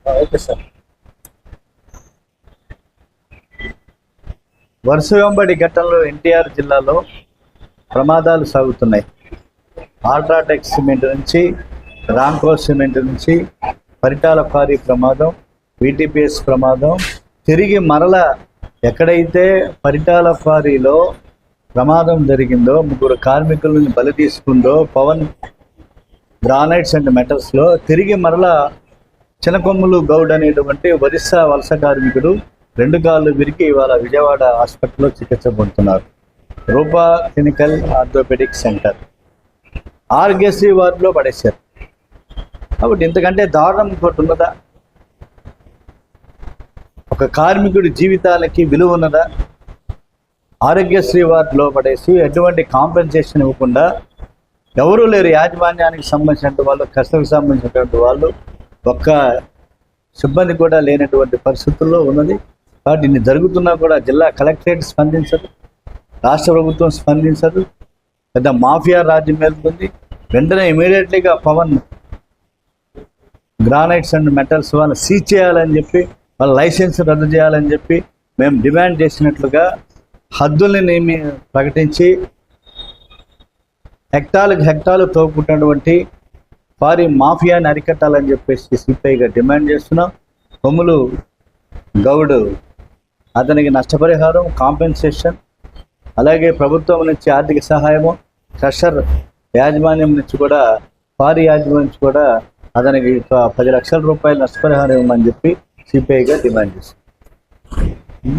Okay sir. వరుస వెంబడి ఘట్టంలో ఎన్టీఆర్ జిల్లాలో ప్రమాదాలు సాగుతున్నాయి. అల్ట్రాటెక్ సిమెంట్ నుంచి, రాంకో సిమెంట్ నుంచి పరిటాల క్వారీ ప్రమాదం, వీటీపీఎస్ ప్రమాదం, తిరిగి మరల ఎక్కడైతే పరిటాల క్వారీలో ప్రమాదం జరిగిందో, 3 కార్మికులను బలి తీసుకుందో పవన్ గ్రానైట్స్ అండ్ మెటల్స్లో, తిరిగి మరల చినకొమ్ములు గౌడ్ అనేటువంటి ఒరిస్సా వలస కార్మికుడు 2 కాళ్ళు విరిగి ఇవాళ విజయవాడ హాస్పిటల్లో చికిత్స పొందుతున్నారు. రూపా క్లినికల్ ఆర్థోపెడిక్ సెంటర్ ఆర్గేసీ వార్డులో పడేశారు. కాబట్టి ఇంతకంటే దారుణం ఇంకోటి ఉన్నదా? ఒక కార్మికుడి జీవితాలకి విలువ ఉన్నదా? ఆరోగ్యశ్రీ వార్డులో పడేసి ఎటువంటి కాంపెన్సేషన్ ఇవ్వకుండా, ఎవరూ లేరు యాజమాన్యానికి సంబంధించినటువంటి వాళ్ళు, కష్టకు సంబంధించినటువంటి వాళ్ళు, ఒక్క సిబ్బంది కూడా లేనటువంటి పరిస్థితుల్లో ఉన్నది. కాబట్టి ఇన్ని జరుగుతున్నా కూడా జిల్లా కలెక్టరేట్ స్పందించదు, రాష్ట్ర ప్రభుత్వం స్పందించదు. పెద్ద మాఫియా రాజ్యం వెళ్తుంది. వెంటనే ఇమీడియట్లీగా పవన్ గ్రానైట్స్ అండ్ మెటల్స్ వాళ్ళని సీజ్ చేయాలని చెప్పి, వాళ్ళ లైసెన్స్ రద్దు చేయాలని చెప్పి మేము డిమాండ్ చేసినట్లుగా హద్దుల్ని ప్రకటించి హెక్టాలు తోపుకున్నటువంటి వారి మాఫియాని అరికట్టాలని చెప్పేసి సిపిఐగా డిమాండ్ చేస్తున్నాం. కొమ్ములు గౌడ్ అతనికి నష్టపరిహారం, కాంపెన్సేషన్, అలాగే ప్రభుత్వం నుంచి ఆర్థిక సహాయము, క్రషర్ యాజమాన్యం నుంచి కూడా, వారి యాజమాన్యం నుంచి కూడా అతనికి 10 లక్షల రూపాయలు నష్టపరిహారం ఇవ్వమని చెప్పి సిపిఐగా డిమాండ్ చేస్తున్నాం.